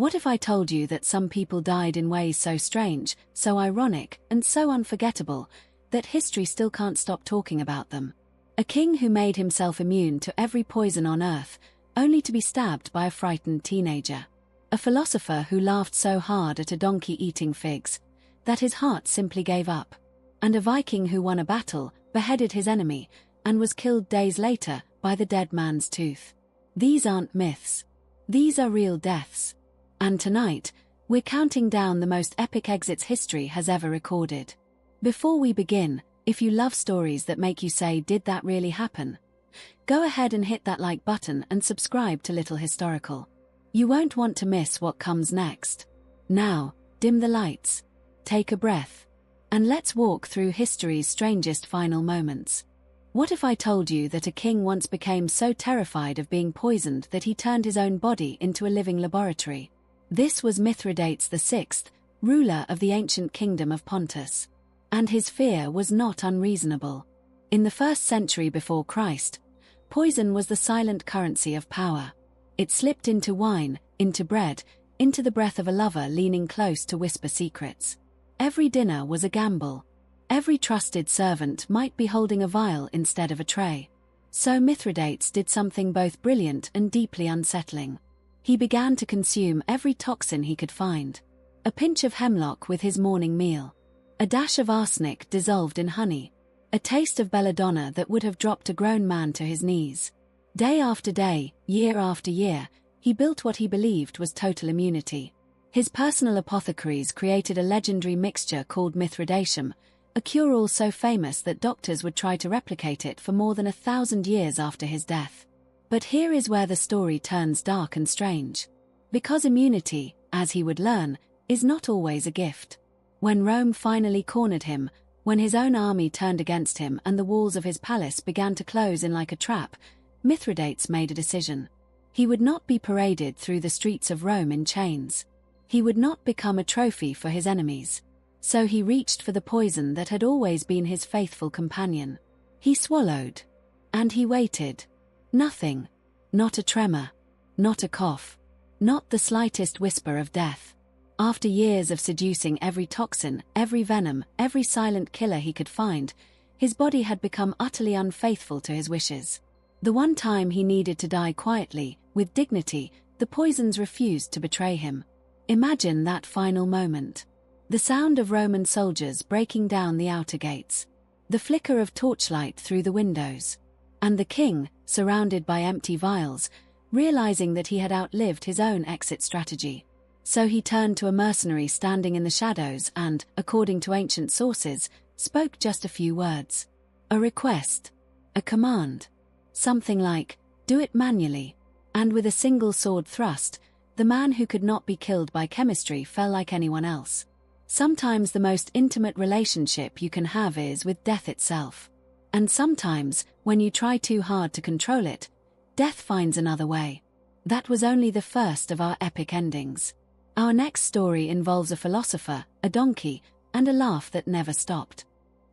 What if I told you that some people died in ways so strange, so ironic, and so unforgettable, that history still can't stop talking about them? A king who made himself immune to every poison on earth, only to be stabbed by a frightened teenager. A philosopher who laughed so hard at a donkey eating figs, that his heart simply gave up. And a Viking who won a battle, beheaded his enemy, and was killed days later by the dead man's tooth. These aren't myths. These are real deaths. And tonight, we're counting down the most epic exits history has ever recorded. Before we begin, if you love stories that make you say, "Did that really happen?" go ahead and hit that like button and subscribe to Little Historical. You won't want to miss what comes next. Now, dim the lights, take a breath, and let's walk through history's strangest final moments. What if I told you that a king once became so terrified of being poisoned that he turned his own body into a living laboratory? This was Mithridates VI, ruler of the ancient kingdom of Pontus. And his fear was not unreasonable. In the 1st century before Christ, poison was the silent currency of power. It slipped into wine, into bread, into the breath of a lover leaning close to whisper secrets. Every dinner was a gamble. Every trusted servant might be holding a vial instead of a tray. So Mithridates did something both brilliant and deeply unsettling. He began to consume every toxin he could find. A pinch of hemlock with his morning meal. A dash of arsenic dissolved in honey. A taste of belladonna that would have dropped a grown man to his knees. Day after day, year after year, he built what he believed was total immunity. His personal apothecaries created a legendary mixture called Mithridatum, a cure-all so famous that doctors would try to replicate it for more than 1,000 years after his death. But here is where the story turns dark and strange. Because immunity, as he would learn, is not always a gift. When Rome finally cornered him, when his own army turned against him and the walls of his palace began to close in like a trap, Mithridates made a decision. He would not be paraded through the streets of Rome in chains. He would not become a trophy for his enemies. So he reached for the poison that had always been his faithful companion. He swallowed. And he waited. Nothing. Not a tremor. Not a cough. Not the slightest whisper of death. After years of seducing every toxin, every venom, every silent killer he could find, his body had become utterly unfaithful to his wishes. The one time he needed to die quietly, with dignity, the poisons refused to betray him. Imagine that final moment. The sound of Roman soldiers breaking down the outer gates. The flicker of torchlight through the windows. And the king, surrounded by empty vials, realizing that he had outlived his own exit strategy. So he turned to a mercenary standing in the shadows and, according to ancient sources, spoke just a few words. A request. A command. Something like, "Do it manually." And with a single sword thrust, the man who could not be killed by chemistry fell like anyone else. Sometimes the most intimate relationship you can have is with death itself. And sometimes, when you try too hard to control it, death finds another way. That was only the first of our epic endings. Our next story involves a philosopher, a donkey, and a laugh that never stopped.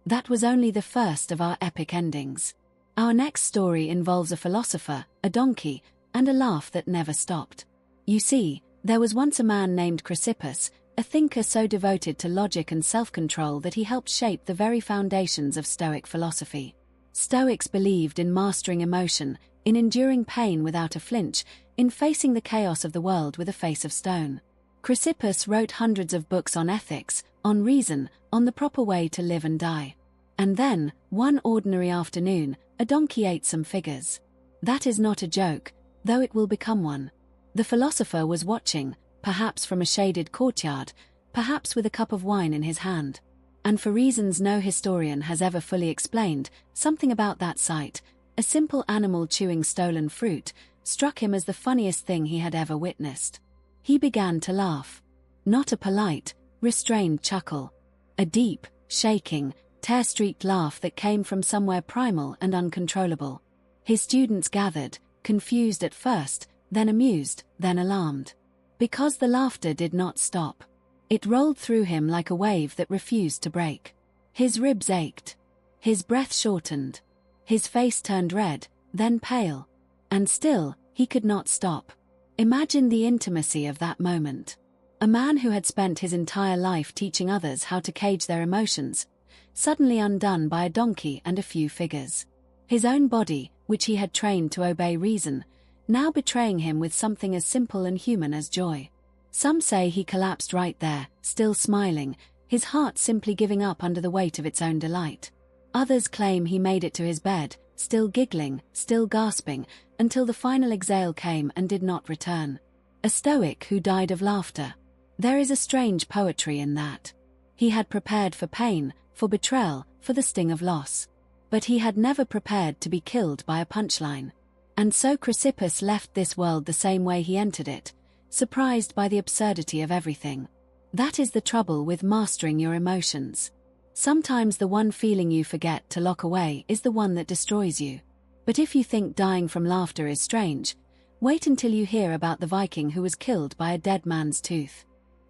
That was only the first of our epic endings. Our next story involves a philosopher, a donkey, and a laugh that never stopped. You see, there was once a man named Chrysippus, a thinker so devoted to logic and self-control that he helped shape the very foundations of Stoic philosophy. Stoics believed in mastering emotion, in enduring pain without a flinch, in facing the chaos of the world with a face of stone. Chrysippus wrote hundreds of books on ethics, on reason, on the proper way to live and die. And then, one ordinary afternoon, a donkey ate some figures. That is not a joke, though it will become one. The philosopher was watching, perhaps from a shaded courtyard, perhaps with a cup of wine in his hand. And for reasons no historian has ever fully explained, something about that sight, a simple animal chewing stolen fruit, struck him as the funniest thing he had ever witnessed. He began to laugh. Not a polite, restrained chuckle. A deep, shaking, tear-streaked laugh that came from somewhere primal and uncontrollable. His students gathered, confused at first, then amused, then alarmed. Because the laughter did not stop. It rolled through him like a wave that refused to break. His ribs ached. His breath shortened. His face turned red, then pale. And still, he could not stop. Imagine the intimacy of that moment. A man who had spent his entire life teaching others how to cage their emotions, suddenly undone by a donkey and a few figures. His own body, which he had trained to obey reason, now betraying him with something as simple and human as joy. Some say he collapsed right there, still smiling, his heart simply giving up under the weight of its own delight. Others claim he made it to his bed, still giggling, still gasping, until the final exhale came and did not return. A Stoic who died of laughter. There is a strange poetry in that. He had prepared for pain, for betrayal, for the sting of loss. But he had never prepared to be killed by a punchline. And so Chrysippus left this world the same way he entered it, surprised by the absurdity of everything. That is the trouble with mastering your emotions. Sometimes the one feeling you forget to lock away is the one that destroys you. But if you think dying from laughter is strange, wait until you hear about the Viking who was killed by a dead man's tooth.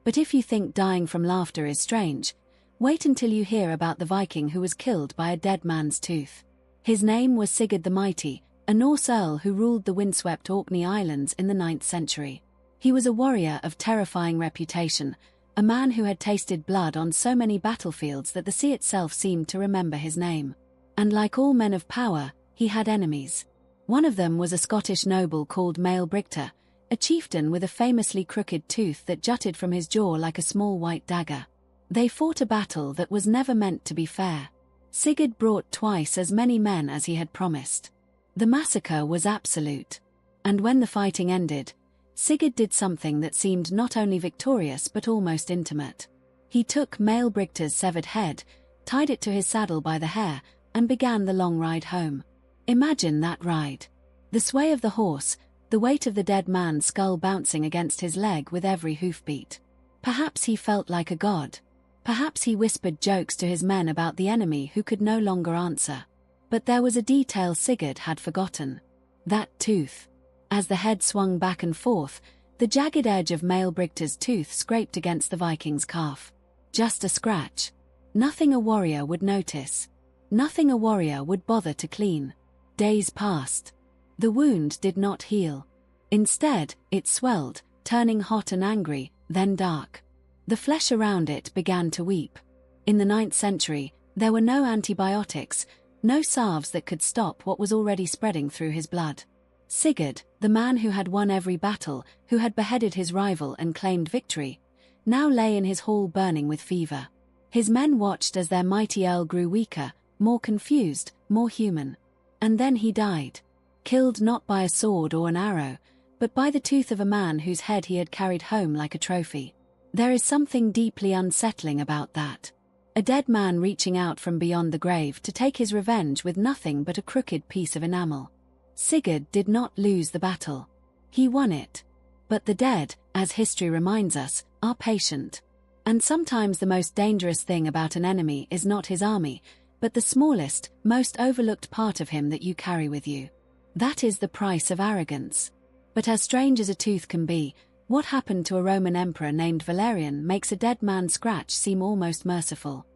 But if you think dying from laughter is strange, wait until you hear about the Viking who was killed by a dead man's tooth. His name was Sigurd the Mighty, a Norse earl who ruled the windswept Orkney Islands in the 9th century. He was a warrior of terrifying reputation, a man who had tasted blood on so many battlefields that the sea itself seemed to remember his name. And like all men of power, he had enemies. One of them was a Scottish noble called Maelbrigte, a chieftain with a famously crooked tooth that jutted from his jaw like a small white dagger. They fought a battle that was never meant to be fair. Sigurd brought twice as many men as he had promised. The massacre was absolute. And when the fighting ended, Sigurd did something that seemed not only victorious but almost intimate. He took Maelbrigte's severed head, tied it to his saddle by the hair, and began the long ride home. Imagine that ride. The sway of the horse, the weight of the dead man's skull bouncing against his leg with every hoofbeat. Perhaps he felt like a god. Perhaps he whispered jokes to his men about the enemy who could no longer answer. But there was a detail Sigurd had forgotten. That tooth. As the head swung back and forth, the jagged edge of Maelbrigte's tooth scraped against the Viking's calf. Just a scratch. Nothing a warrior would notice. Nothing a warrior would bother to clean. Days passed. The wound did not heal. Instead, it swelled, turning hot and angry, then dark. The flesh around it began to weep. In the 9th century, there were no antibiotics, no salves that could stop what was already spreading through his blood. Sigurd, the man who had won every battle, who had beheaded his rival and claimed victory, now lay in his hall burning with fever. His men watched as their mighty earl grew weaker, more confused, more human. And then he died. Killed not by a sword or an arrow, but by the tooth of a man whose head he had carried home like a trophy. There is something deeply unsettling about that. A dead man reaching out from beyond the grave to take his revenge with nothing but a crooked piece of enamel. Sigurd did not lose the battle. He won it. But the dead, as history reminds us, are patient. And sometimes the most dangerous thing about an enemy is not his army, but the smallest, most overlooked part of him that you carry with you. That is the price of arrogance. But as strange as a tooth can be, what happened to a Roman emperor named Valerian makes a dead man's scratch seem almost merciful.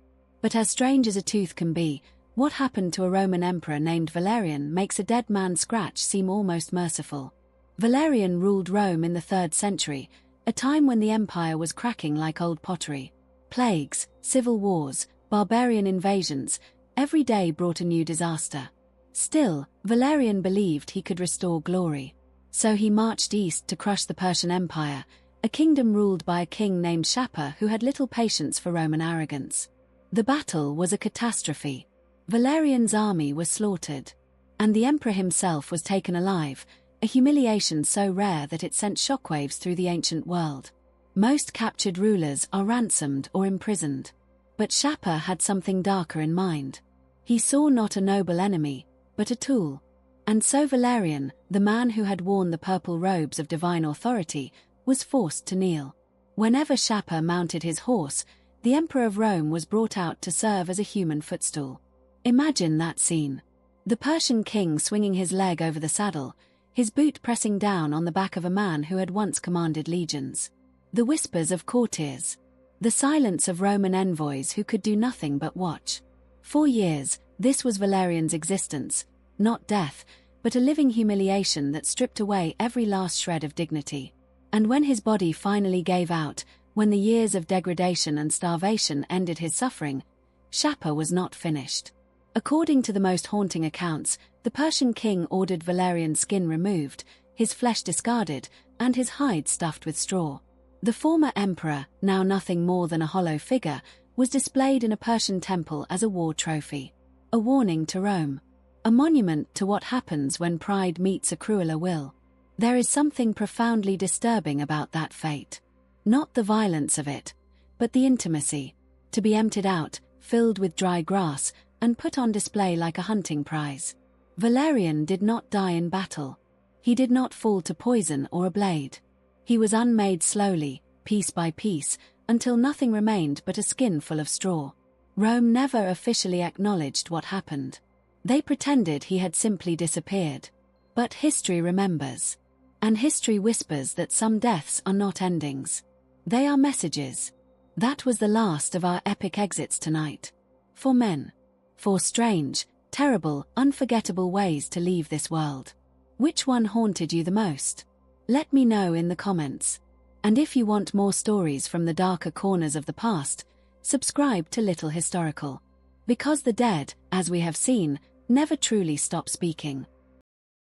But as strange as a tooth can be, what happened to a Roman emperor named Valerian makes a dead man's scratch seem almost merciful. Valerian ruled Rome in the 3rd century, a time when the empire was cracking like old pottery. Plagues, civil wars, barbarian invasions, every day brought a new disaster. Still, Valerian believed he could restore glory. So he marched east to crush the Persian Empire, a kingdom ruled by a king named Shapur who had little patience for Roman arrogance. The battle was a catastrophe. Valerian's army was slaughtered. And the emperor himself was taken alive, a humiliation so rare that it sent shockwaves through the ancient world. Most captured rulers are ransomed or imprisoned. But Shapur had something darker in mind. He saw not a noble enemy, but a tool. And so Valerian, the man who had worn the purple robes of divine authority, was forced to kneel. Whenever Shapur mounted his horse, the Emperor of Rome was brought out to serve as a human footstool. Imagine that scene. The Persian king swinging his leg over the saddle, his boot pressing down on the back of a man who had once commanded legions. The whispers of courtiers. The silence of Roman envoys who could do nothing but watch. 4 years, this was Valerian's existence, not death, but a living humiliation that stripped away every last shred of dignity. And when his body finally gave out, when the years of degradation and starvation ended his suffering, Shapur was not finished. According to the most haunting accounts, the Persian king ordered Valerian's skin removed, his flesh discarded, and his hide stuffed with straw. The former emperor, now nothing more than a hollow figure, was displayed in a Persian temple as a war trophy. A warning to Rome. A monument to what happens when pride meets a crueler will. There is something profoundly disturbing about that fate. Not the violence of it, but the intimacy. To be emptied out, filled with dry grass, and put on display like a hunting prize. Valerian did not die in battle. He did not fall to poison or a blade. He was unmade slowly, piece by piece, until nothing remained but a skin full of straw. Rome never officially acknowledged what happened. They pretended he had simply disappeared. But history remembers. And history whispers that some deaths are not endings. They are messages. That was the last of our epic exits tonight. For men. For strange, terrible, unforgettable ways to leave this world. Which one haunted you the most? Let me know in the comments. And if you want more stories from the darker corners of the past, subscribe to Little Historical. Because the dead, as we have seen, never truly stop speaking.